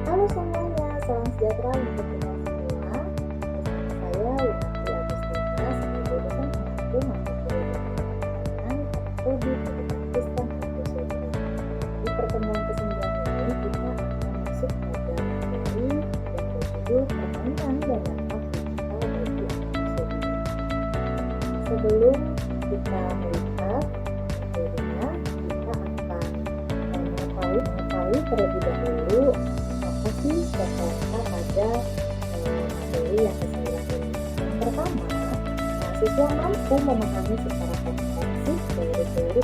Halo semuanya, salam sejahtera untuk kita semua. Bersama saya Yunati Agustina sebagai dosen pengampu mata kuliah Pendidikan atau di Pendidikan Sistem Education. Di pertemuan ke-9 ini kita akan masuk pada materi yang berjudul permainan dan dampak digital bagi anak usia dini. Sebelum kita melihat materinya, kita akan mengetahui terlebih dahulu apa sih kata-kata pada materi yang ke-9 ini. Yang pertama, mahasiswa mampu memahami secara komprehensif teori-teori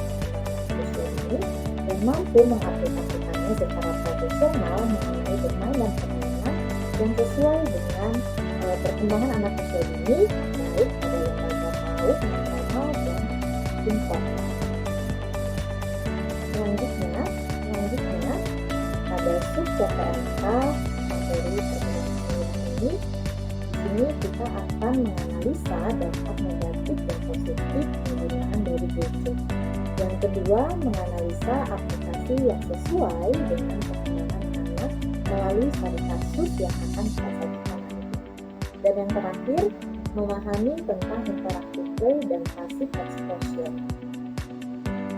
sosial ini dan mampu mengaplikasikannya secara profesional mengenai bermain dan permainan yang sesuai dengan perkembangan anak usia dini, baik pada lembaga PAUD, formal dan informal. Selanjutnya pada sub PPMK materi perkembangan ini, di sini kita akan menganalisa dampak negatif dan positif penggunaan dari gadget. Yang kedua, menganalisa aplikasi yang sesuai dengan perkembangan anak melalui studi kasus yang akan kita sajikan nanti. Dan yang terakhir, memahami tentang interaktif play dan passive exposure.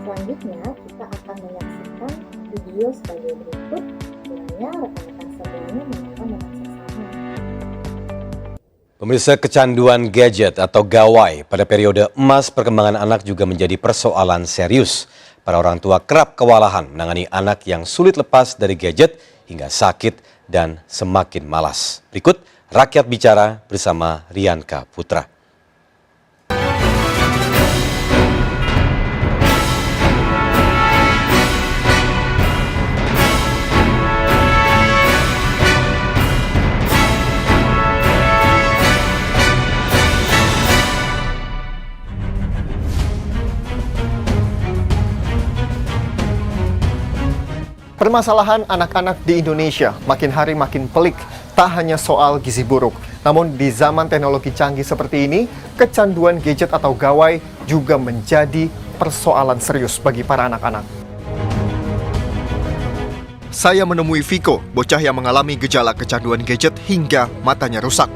Selanjutnya, kita akan menyaksikan video sebagai berikut. Kiranya rekan-rekan semuanya menonton dengan seksama. Pemirsa, kecanduan gadget atau gawai pada periode emas perkembangan anak juga menjadi persoalan serius. Para orang tua kerap kewalahan menangani anak yang sulit lepas dari gadget hingga sakit dan semakin malas. Berikut Rakyat Bicara bersama Rianka Putra. Permasalahan anak-anak di Indonesia makin hari makin pelik, tak hanya soal gizi buruk. Namun di zaman teknologi canggih seperti ini, kecanduan gadget atau gawai juga menjadi persoalan serius bagi para anak-anak. Saya menemui Viko, bocah yang mengalami gejala kecanduan gadget hingga matanya rusak.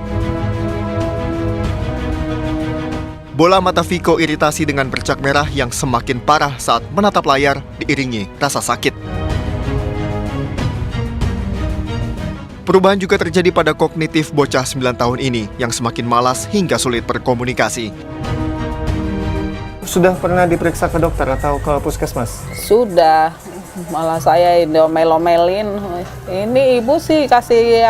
Bola mata Viko iritasi dengan bercak merah yang semakin parah saat menatap layar diiringi rasa sakit. Perubahan juga terjadi pada kognitif bocah 9 tahun ini yang semakin malas hingga sulit berkomunikasi. Sudah pernah diperiksa ke dokter atau ke puskesmas? Sudah, malah saya diomel-omelin. Ini ibu sih kasih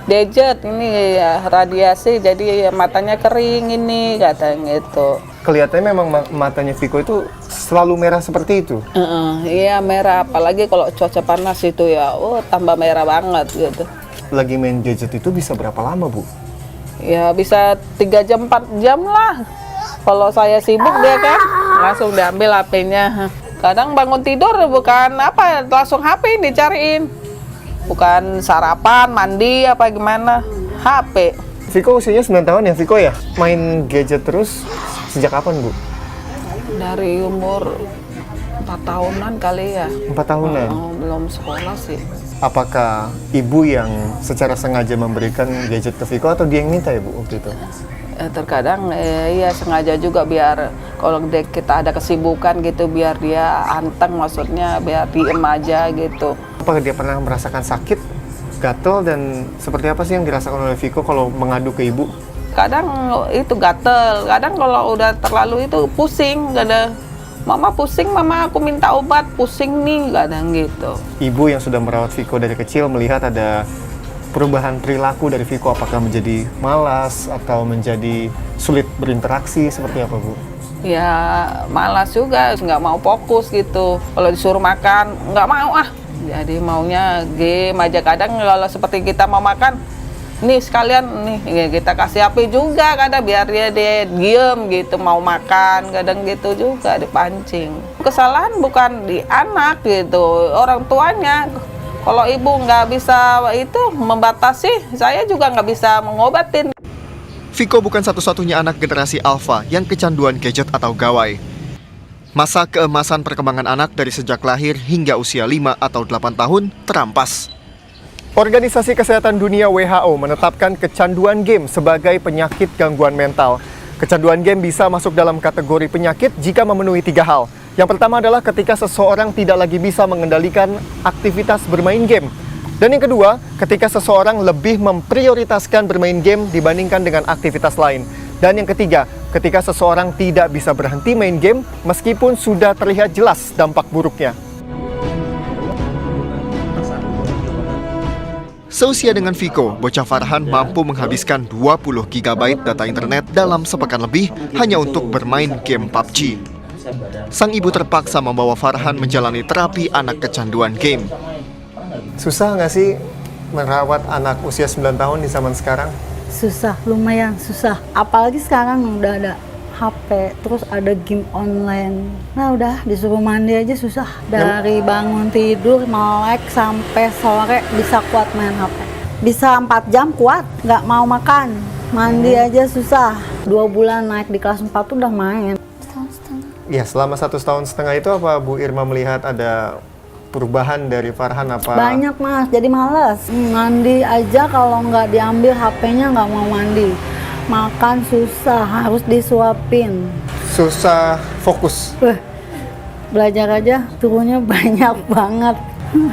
gadget, ini radiasi jadi matanya kering ini, katanya gitu. Kelihatannya memang matanya Viko itu selalu merah seperti itu? Iya merah, apalagi kalau cuaca panas itu ya, tambah merah banget gitu. Lagi main gadget itu bisa berapa lama, Bu? Ya bisa 3 jam, 4 jam lah. Kalau saya sibuk dia kan, langsung diambil HP-nya. Kadang bangun tidur bukan apa, langsung HP dicariin. Bukan sarapan, mandi, apa gimana, HP. Viko usianya 9 tahun ya, Viko ya? Main gadget terus sejak kapan, Bu? Dari umur 4 tahunan kali ya. 4 tahunan? Belum sekolah sih. Apakah ibu yang secara sengaja memberikan gadget ke Viko atau dia yang minta ya, Bu, waktu itu? Terkadang iya sengaja juga biar kalau kita ada kesibukan gitu biar dia anteng, maksudnya biar diem aja gitu. Apakah dia pernah merasakan sakit, gatel, dan seperti apa sih yang dirasakan oleh Viko kalau mengadu ke ibu? Kadang itu gatel, kadang kalau udah terlalu itu pusing, kadang mama pusing, mama aku minta obat, pusing nih, kadang gitu. Ibu yang sudah merawat Viko dari kecil melihat ada perubahan perilaku dari Viko, apakah menjadi malas atau menjadi sulit berinteraksi, seperti apa, Bu? Ya malas juga, nggak mau fokus gitu. Kalau disuruh makan, nggak mau ah. Jadi maunya game aja. Kadang kalau seperti kita mau makan, nih sekalian nih kita kasih HP juga kadang biar dia diem gitu, mau makan kadang gitu juga dipancing. Kesalahan bukan di anak gitu, orang tuanya. Kalau ibu nggak bisa itu membatasi, saya juga nggak bisa mengobatin. Viko bukan satu-satunya anak generasi Alpha yang kecanduan gadget atau gawai. Masa keemasan perkembangan anak dari sejak lahir hingga usia 5 atau 8 tahun terampas. Organisasi Kesehatan Dunia WHO menetapkan kecanduan game sebagai penyakit gangguan mental. Kecanduan game bisa masuk dalam kategori penyakit jika memenuhi 3 hal. Yang pertama adalah ketika seseorang tidak lagi bisa mengendalikan aktivitas bermain game. Dan yang kedua, ketika seseorang lebih memprioritaskan bermain game dibandingkan dengan aktivitas lain. Dan yang ketiga, ketika seseorang tidak bisa berhenti main game meskipun sudah terlihat jelas dampak buruknya. Seusia dengan Viko, bocah Farhan mampu menghabiskan 20 GB data internet dalam sepekan lebih hanya untuk bermain game PUBG. Sang ibu terpaksa membawa Farhan menjalani terapi anak kecanduan game. Susah nggak sih merawat anak usia 9 tahun di zaman sekarang? Susah, lumayan susah. Apalagi sekarang udah ada HP, terus ada game online. Nah udah disuruh mandi aja susah. Dari bangun tidur, melek sampai sore bisa kuat main HP. Bisa 4 jam kuat, nggak mau makan. Mandi aja susah. 2 bulan naik di kelas 4 tuh udah main. Ya, selama 1,5 tahun itu apa Bu Irma melihat ada perubahan dari Farhan apa? Banyak Mas, jadi males. Mandi aja kalau nggak diambil HP-nya nggak mau mandi. Makan susah, harus disuapin. Susah fokus. Belajar aja turunnya banyak banget.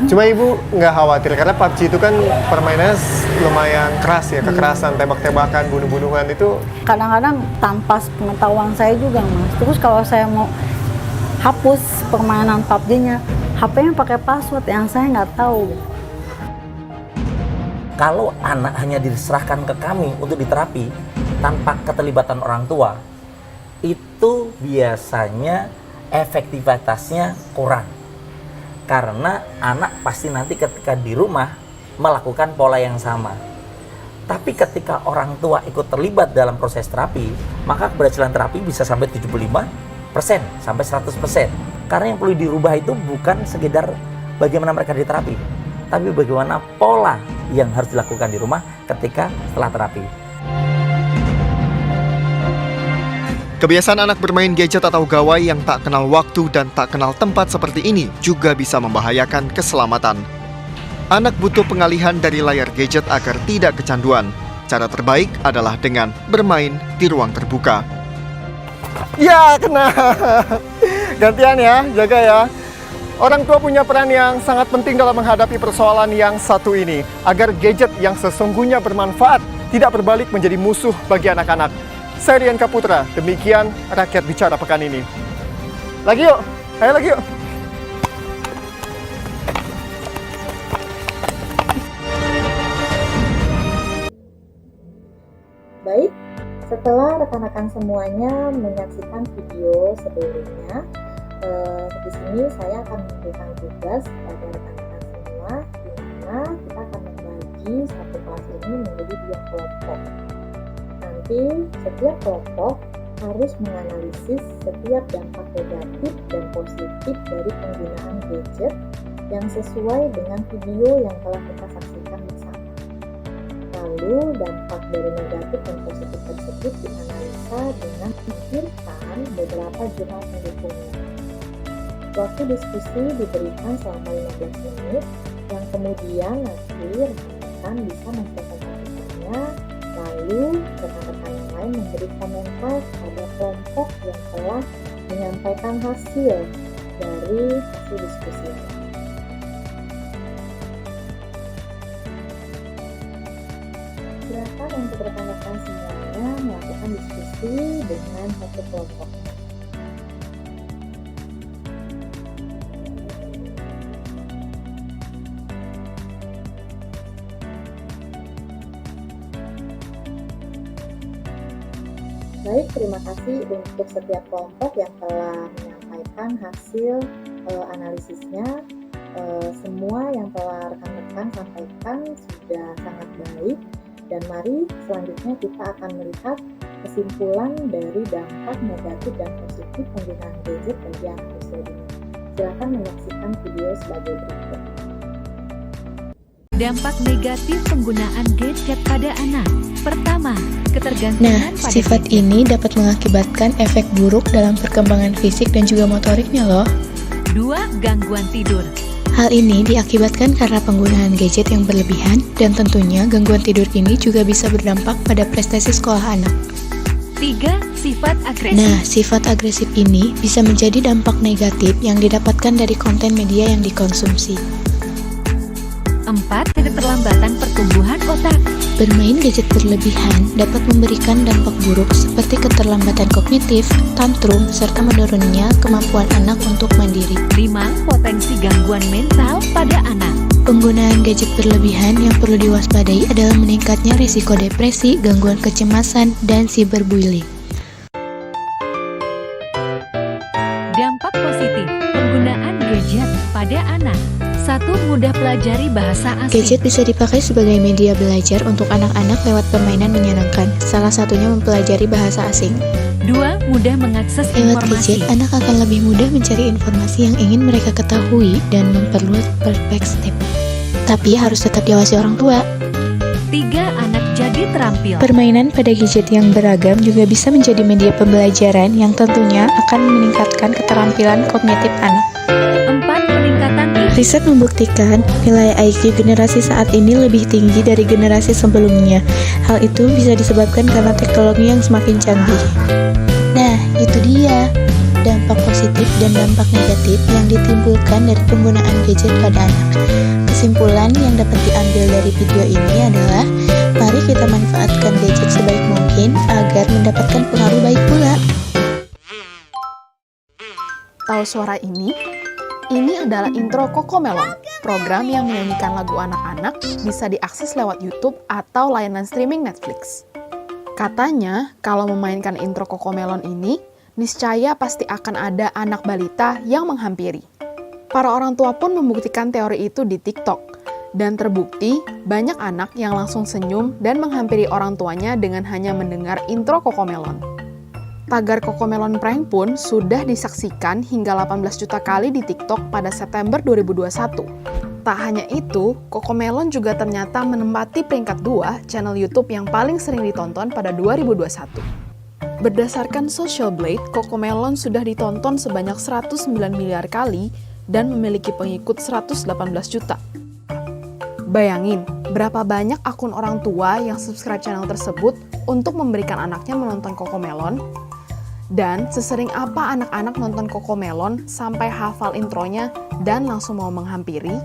Cuma Ibu nggak khawatir karena PUBG itu kan permainannya lumayan keras ya, kekerasan, tembak-tembakan, bunuh-bunuhan itu. Kadang-kadang tanpa pengetahuan saya juga Mas. Terus kalau saya mau hapus permainan PUBG-nya, HP-nya pakai password yang saya nggak tahu. Kalau anak hanya diserahkan ke kami untuk diterapi tanpa keterlibatan orang tua, itu biasanya efektivitasnya kurang. Karena anak pasti nanti ketika di rumah melakukan pola yang sama. Tapi ketika orang tua ikut terlibat dalam proses terapi, maka keberhasilan terapi bisa sampai 75% sampai 100%. Karena yang perlu dirubah itu bukan sekedar bagaimana mereka diterapi, tapi bagaimana pola yang harus dilakukan di rumah ketika setelah terapi. Kebiasaan anak bermain gadget atau gawai yang tak kenal waktu dan tak kenal tempat seperti ini juga bisa membahayakan keselamatan. Anak butuh pengalihan dari layar gadget agar tidak kecanduan. Cara terbaik adalah dengan bermain di ruang terbuka. Ya, kena. Gantian ya, jaga ya. Orang tua punya peran yang sangat penting dalam menghadapi persoalan yang satu ini, agar gadget yang sesungguhnya bermanfaat tidak berbalik menjadi musuh bagi anak-anak. Saya Rian Kaputra, demikian Rakyat Bicara pekan ini. Lagi yuk, ayo lagi yuk. Baik, setelah rekan-rekan semuanya menyaksikan video sebelumnya, di sini saya akan memberikan tugas pada rekan-rekan semua, di mana kita akan membagi satu kelas ini menjadi 2 kelompok. Nanti setiap kelompok harus menganalisis setiap dampak negatif dan positif dari penggunaan gadget yang sesuai dengan video yang telah kita saksikan bersama. Lalu dampak dari negatif dan positif tersebut dianalisa dengan menghadirkan beberapa jurnal pendukungnya. Waktu diskusi diberikan selama 15 menit, yang kemudian nanti rekan-rekan bisa mempresentasikannya, lalu rekan-rekan yang lain memberi komentar pada kelompok yang telah menyampaikan hasil dari hasil diskusi. Silakan untuk rekan-rekan semuanya melakukan diskusi dengan satu kelompok. Baik, terima kasih untuk setiap kelompok yang telah menyampaikan hasil analisisnya. Semua yang telah rekan-rekan sampaikan sudah sangat baik. Dan mari selanjutnya kita akan melihat kesimpulan dari dampak negatif dan positif penggunaan gadget bagi anak usia dini. Silakan menyaksikan video sebagai berikut. Dampak negatif penggunaan gadget pada anak. Pertama, ketergantungan pada sifat gadget. ini dapat mengakibatkan efek buruk dalam perkembangan fisik dan juga motoriknya loh. 2. Gangguan tidur. Hal ini diakibatkan karena penggunaan gadget yang berlebihan dan tentunya gangguan tidur ini juga bisa berdampak pada prestasi sekolah anak. 3. Sifat agresif. Nah, sifat agresif ini bisa menjadi dampak negatif yang didapatkan dari konten media yang dikonsumsi. 4. Keterlambatan pertumbuhan otak. Bermain gadget berlebihan dapat memberikan dampak buruk seperti keterlambatan kognitif, tantrum, serta menurunnya kemampuan anak untuk mandiri. 5. Potensi gangguan mental pada anak. Penggunaan gadget berlebihan yang perlu diwaspadai adalah meningkatnya risiko depresi, gangguan kecemasan, dan cyberbullying. Dampak positif penggunaan gadget pada anak. 1. Mudah pelajari bahasa asing. Gadget bisa dipakai sebagai media belajar untuk anak-anak lewat permainan menyenangkan, salah satunya mempelajari bahasa asing. 2. Mudah mengakses Lewat informasi. gadget, anak akan lebih mudah mencari informasi yang ingin mereka ketahui dan memperluas perspektif. Tapi harus tetap diawasi orang tua. 3. Anak jadi terampil. Permainan pada gadget yang beragam juga bisa menjadi media pembelajaran yang tentunya akan meningkatkan keterampilan kognitif anak. 4. Peningkatan IQ. Riset membuktikan nilai IQ generasi saat ini lebih tinggi dari generasi sebelumnya. Hal itu bisa disebabkan karena teknologi yang semakin canggih. Nah, itu dia dampak positif dan dampak negatif yang ditimbulkan dari penggunaan gadget pada anak. Kesimpulan yang dapat diambil dari video ini adalah mari kita manfaatkan gadget sebaik mungkin agar mendapatkan pengaruh baik pula. Tahu suara ini? Ini adalah intro Cocomelon, program yang menyanyikan lagu anak-anak bisa diakses lewat YouTube atau layanan streaming Netflix. Katanya, kalau memainkan intro Cocomelon ini, niscaya pasti akan ada anak balita yang menghampiri. Para orang tua pun membuktikan teori itu di TikTok, dan terbukti banyak anak yang langsung senyum dan menghampiri orang tuanya dengan hanya mendengar intro Cocomelon. Tagar Cocomelon Prank pun sudah disaksikan hingga 18 juta kali di TikTok pada September 2021. Tak hanya itu, Cocomelon juga ternyata menempati peringkat 2 channel YouTube yang paling sering ditonton pada 2021. Berdasarkan Social Blade, Cocomelon sudah ditonton sebanyak 109 miliar kali dan memiliki pengikut 118 juta. Bayangin, berapa banyak akun orang tua yang subscribe channel tersebut untuk memberikan anaknya menonton Cocomelon? Dan sesering apa anak-anak nonton Cocomelon sampai hafal intronya dan langsung mau menghampiri?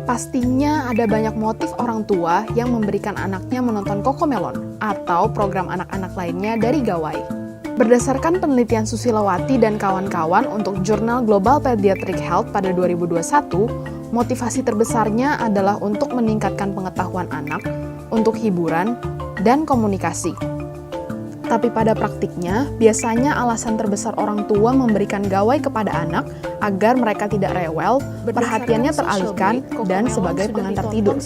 Pastinya ada banyak motif orang tua yang memberikan anaknya menonton Cocomelon atau program anak-anak lainnya dari Gawai. Berdasarkan penelitian Susilowati dan kawan-kawan untuk jurnal Global Pediatric Health pada 2021, motivasi terbesarnya adalah untuk meningkatkan pengetahuan anak, untuk hiburan, dan komunikasi. Tapi pada praktiknya, biasanya alasan terbesar orang tua memberikan gawai kepada anak agar mereka tidak rewel, perhatiannya teralihkan, dan sebagai pengantar tidur.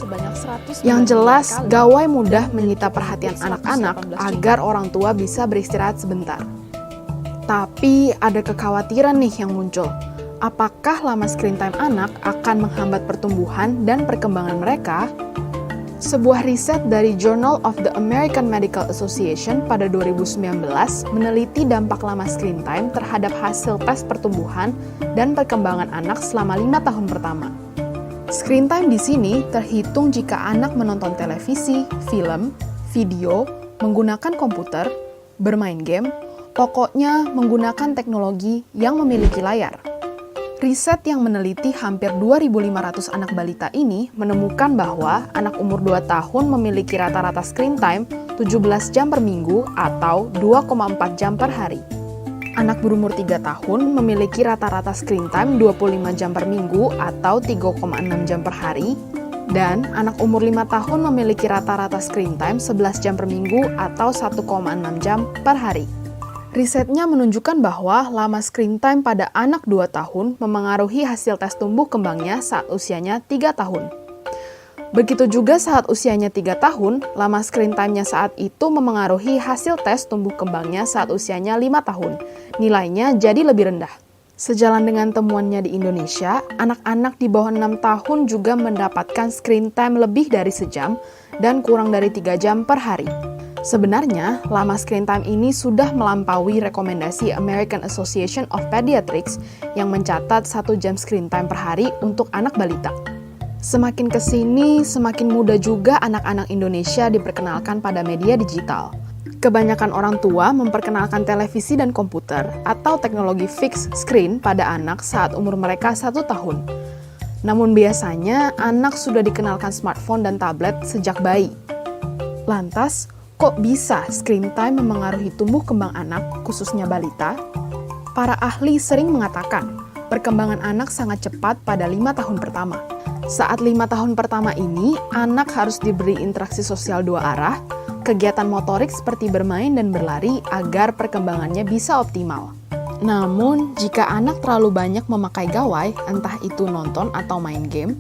Yang jelas, gawai mudah menyita perhatian anak-anak agar orang tua bisa beristirahat sebentar. Tapi ada kekhawatiran nih yang muncul. Apakah lama screen time anak akan menghambat pertumbuhan dan perkembangan mereka? Sebuah riset dari Journal of the American Medical Association pada 2019 meneliti dampak lama screen time terhadap hasil tes pertumbuhan dan perkembangan anak selama 5 tahun pertama. Screen time di sini terhitung jika anak menonton televisi, film, video, menggunakan komputer, bermain game, pokoknya menggunakan teknologi yang memiliki layar. Riset yang meneliti hampir 2.500 anak balita ini menemukan bahwa anak umur 2 tahun memiliki rata-rata screen time 17 jam per minggu atau 2,4 jam per hari. Anak berumur 3 tahun memiliki rata-rata screen time 25 jam per minggu atau 3,6 jam per hari. Dan anak umur 5 tahun memiliki rata-rata screen time 11 jam per minggu atau 1,6 jam per hari. Risetnya menunjukkan bahwa lama screen time pada anak 2 tahun memengaruhi hasil tes tumbuh kembangnya saat usianya 3 tahun. Begitu juga saat usianya 3 tahun, lama screen time-nya saat itu memengaruhi hasil tes tumbuh kembangnya saat usianya 5 tahun. Nilainya jadi lebih rendah. Sejalan dengan temuannya di Indonesia, anak-anak di bawah 6 tahun juga mendapatkan screen time lebih dari sejam dan kurang dari 3 jam per hari. Sebenarnya, lama screen time ini sudah melampaui rekomendasi American Association of Pediatrics yang mencatat 1 jam screen time per hari untuk anak balita. Semakin kesini, semakin mudah juga anak-anak Indonesia diperkenalkan pada media digital. Kebanyakan orang tua memperkenalkan televisi dan komputer atau teknologi fixed screen pada anak saat umur mereka 1 tahun. Namun biasanya anak sudah dikenalkan smartphone dan tablet sejak bayi. Lantas, kok bisa screen time memengaruhi tumbuh kembang anak, khususnya balita? Para ahli sering mengatakan, perkembangan anak sangat cepat pada 5 tahun pertama. Saat 5 tahun pertama ini, anak harus diberi interaksi sosial 2 arah, kegiatan motorik seperti bermain dan berlari agar perkembangannya bisa optimal. Namun, jika anak terlalu banyak memakai gawai, entah itu nonton atau main game,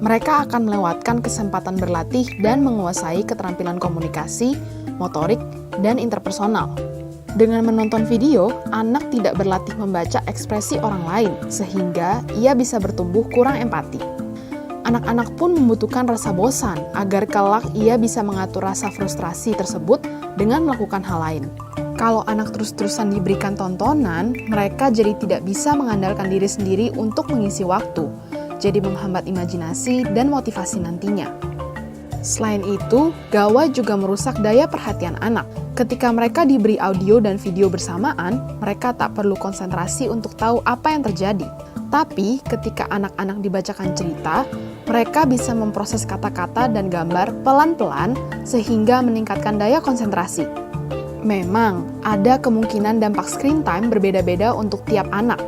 mereka akan melewatkan kesempatan berlatih dan menguasai keterampilan komunikasi, motorik, dan interpersonal. Dengan menonton video, anak tidak berlatih membaca ekspresi orang lain, sehingga ia bisa bertumbuh kurang empati. Anak-anak pun membutuhkan rasa bosan agar kelak ia bisa mengatur rasa frustrasi tersebut dengan melakukan hal lain. Kalau anak terus-terusan diberikan tontonan, mereka jadi tidak bisa mengandalkan diri sendiri untuk mengisi waktu, jadi menghambat imajinasi dan motivasi nantinya. Selain itu, gawai juga merusak daya perhatian anak. Ketika mereka diberi audio dan video bersamaan, mereka tak perlu konsentrasi untuk tahu apa yang terjadi. Tapi, ketika anak-anak dibacakan cerita, mereka bisa memproses kata-kata dan gambar pelan-pelan sehingga meningkatkan daya konsentrasi. Memang, ada kemungkinan dampak screen time berbeda-beda untuk tiap anak,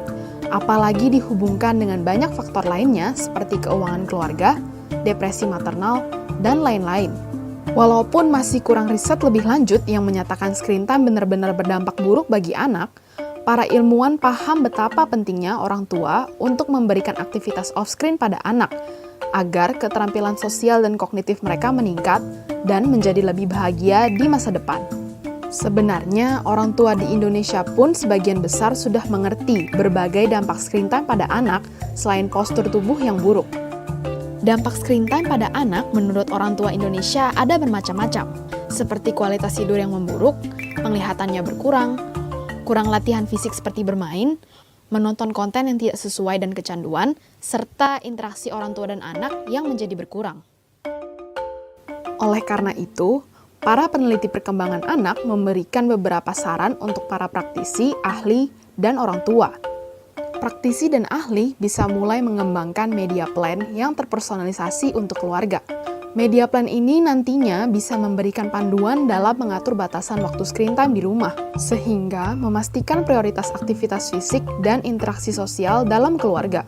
apalagi dihubungkan dengan banyak faktor lainnya seperti keuangan keluarga, depresi maternal, dan lain-lain. Walaupun masih kurang riset lebih lanjut yang menyatakan screen time benar-benar berdampak buruk bagi anak, para ilmuwan paham betapa pentingnya orang tua untuk memberikan aktivitas off-screen pada anak, agar keterampilan sosial dan kognitif mereka meningkat dan menjadi lebih bahagia di masa depan. Sebenarnya, orang tua di Indonesia pun sebagian besar sudah mengerti berbagai dampak screen time pada anak selain postur tubuh yang buruk. Dampak screen time pada anak menurut orang tua Indonesia ada bermacam-macam, seperti kualitas tidur yang memburuk, penglihatannya berkurang, kurang latihan fisik seperti bermain, menonton konten yang tidak sesuai dan kecanduan, serta interaksi orang tua dan anak yang menjadi berkurang. Oleh karena itu, para peneliti perkembangan anak memberikan beberapa saran untuk para praktisi, ahli, dan orang tua. Praktisi dan ahli bisa mulai mengembangkan media plan yang terpersonalisasi untuk keluarga. Media plan ini nantinya bisa memberikan panduan dalam mengatur batasan waktu screen time di rumah, sehingga memastikan prioritas aktivitas fisik dan interaksi sosial dalam keluarga.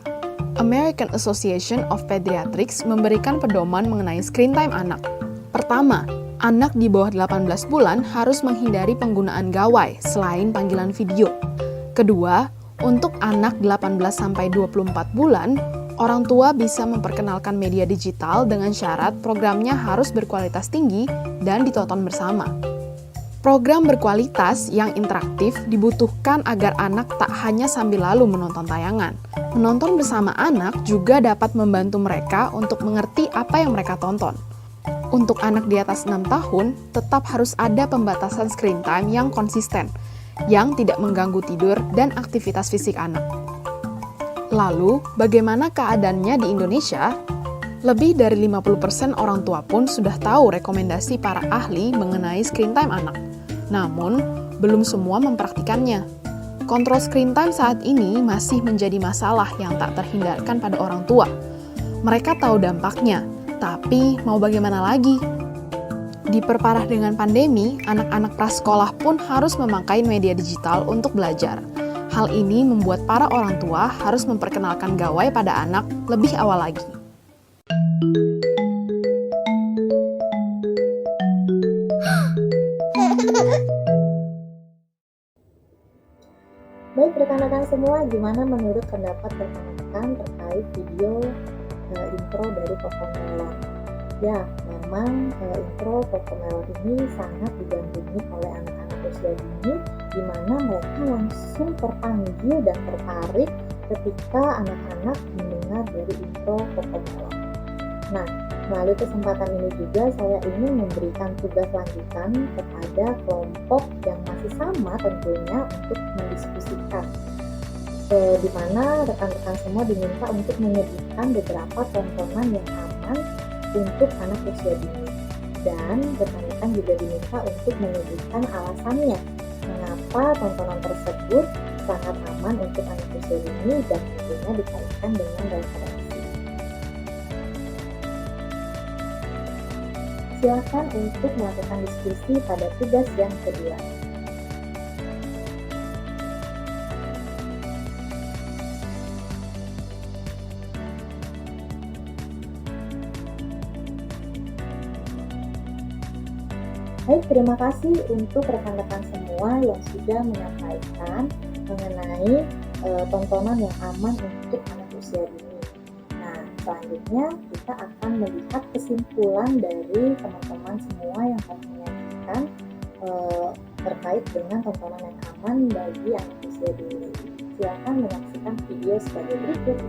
American Association of Pediatrics memberikan pedoman mengenai screen time anak. Pertama, anak di bawah 18 bulan harus menghindari penggunaan gawai selain panggilan video. Kedua, untuk anak 18-24 bulan, orang tua bisa memperkenalkan media digital dengan syarat programnya harus berkualitas tinggi dan ditonton bersama. Program berkualitas yang interaktif dibutuhkan agar anak tak hanya sambil lalu menonton tayangan. Menonton bersama anak juga dapat membantu mereka untuk mengerti apa yang mereka tonton. Untuk anak di atas 6 tahun, tetap harus ada pembatasan screen time yang konsisten, yang tidak mengganggu tidur dan aktivitas fisik anak. Lalu, bagaimana keadaannya di Indonesia? Lebih dari 50% orang tua pun sudah tahu rekomendasi para ahli mengenai screen time anak. Namun, belum semua mempraktikannya. Kontrol screen time saat ini masih menjadi masalah yang tak terhindarkan pada orang tua. Mereka tahu dampaknya, tapi mau bagaimana lagi? Diperparah dengan pandemi, anak-anak prasekolah pun harus memakai media digital untuk belajar. Hal ini membuat para orang tua harus memperkenalkan gawai pada anak lebih awal lagi. Baik rekan-rekan semua, gimana menurut pendapat rekan-rekan terkait video intro dari Cocomelon? Ya, memang intro Cocomelon ini sangat digandrungi oleh anak-anak anak usia dini, di mana mereka langsung terpanggil dan tertarik ketika anak-anak mendengar dari intro CoComelon. Nah, melalui kesempatan ini juga saya ingin memberikan tugas lanjutan kepada kelompok yang masih sama tentunya untuk mendiskusikan, di mana rekan-rekan semua diminta untuk menyebutkan beberapa tontonan yang aman untuk anak usia dini, dan rekan-rekan juga diminta untuk menyebutkan alasannya mengapa tontonan tersebut sangat aman untuk anak usia dini dan tentunya dikaitkan dengan referensi. Silakan untuk melakukan diskusi pada tugas yang kedua. Baik, terima kasih untuk rekan-rekan semua yang sudah menyampaikan mengenai tontonan yang aman untuk anak usia dini. Nah, selanjutnya kita akan melihat kesimpulan dari teman-teman semua yang telah menyampaikan terkait dengan tontonan yang aman bagi anak usia dini. Silakan menyaksikan video sebagai berikut.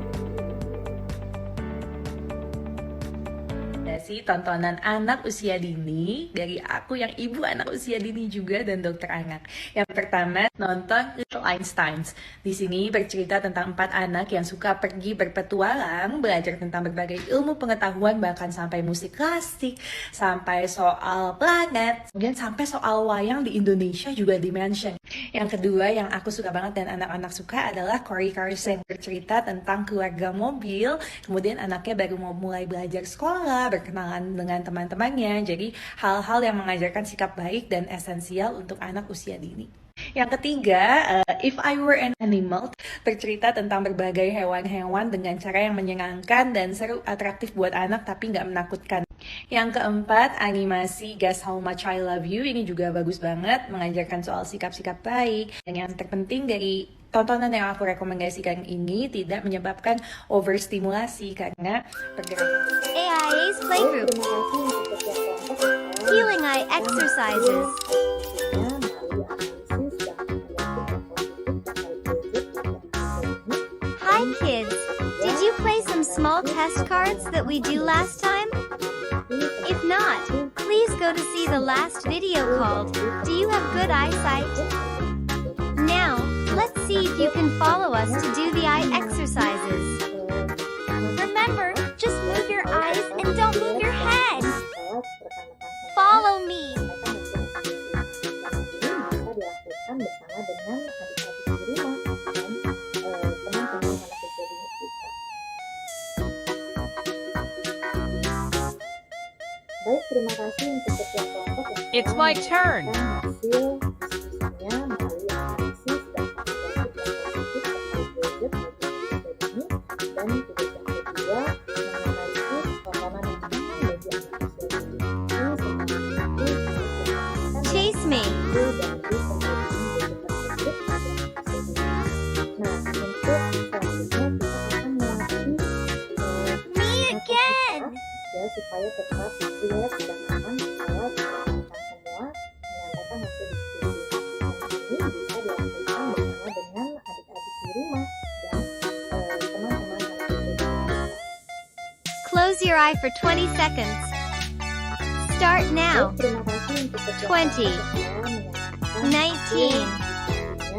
Tontonan anak usia dini dari aku yang ibu anak usia dini juga dan dokter anak. Yang pertama, nonton Little Einsteins. Di sini bercerita tentang 4 anak yang suka pergi berpetualang, belajar tentang berbagai ilmu pengetahuan, bahkan sampai musik klasik, sampai soal planet, kemudian sampai soal wayang di Indonesia juga di-mention. Yang kedua yang aku suka banget dan anak-anak suka adalah Cory Carson, bercerita tentang keluarga mobil, kemudian anaknya baru mau mulai belajar sekolah, berkenalan dengan teman-temannya, jadi hal-hal yang mengajarkan sikap baik dan esensial untuk anak usia dini. Yang ketiga, If I Were an Animal, bercerita tentang berbagai hewan-hewan dengan cara yang menyenangkan dan seru, atraktif buat anak tapi nggak menakutkan. Yang keempat, animasi Guess How Much I Love You, ini juga bagus banget, mengajarkan soal sikap-sikap baik. Dan yang terpenting dari tontonan yang aku rekomendasikan ini tidak menyebabkan overstimulasi karena pergerakan. AIA's Playgroup, Healing Eye Exercises. Hi kids, did you play some small test cards that we do last time? If not, please go to see the last video called Do You Have Good Eyesight? Now, let's see if you can follow us to do the eye exercises. Remember, just move your eyes and don't move your head. Follow me. Baik, terima kasih untuk setiap kelompok yang It's my turn. hasil diskusinya melalui analisis dan positif terkait gadget bagi usia dini, dan tugas yang kedua menganalisis tontonan yang aman bagi anak usia dini. Chase me. Nah, untuk selanjutnya kita akan melatih Me again. ya supaya tetap rileks dan aman setelah rekan-rekan semua menyampaikan hasil diskusi. Dan ini bisa dilakukan bersama dengan adik-adik di rumah dan teman-teman anak usia dini. Close your eye for 20 seconds. Start now. Terima kasih untuk setiap 20, kelompok yang 19, 18, 17, 16, 15,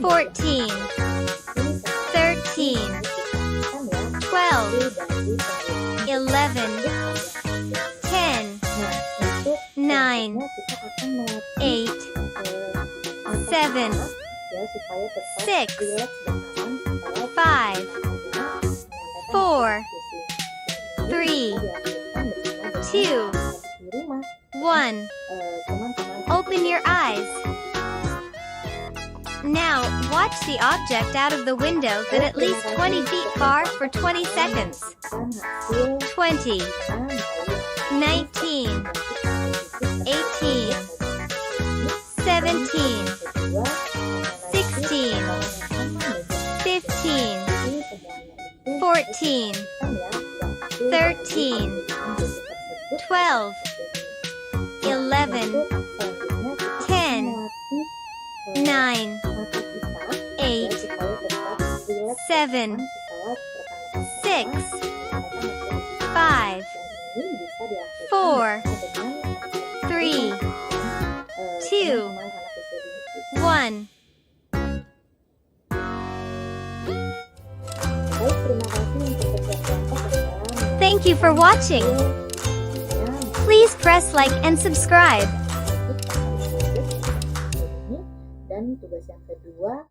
14, 13, 12, 11, 10, 9, 8, 7, 6, 5, 4, 3, 2, 1. Open your eyes. Now, watch the object out of the window that at least 20 feet far for 20 seconds. 20, 19, 18, 17, 16, 15, 14, 14, 13, 12, 11, 10, 9, 8, 7, 6, 5, 4, 3, 2, 1. Thank you for watching. Please press like and subscribe. Dan tugas yang kedua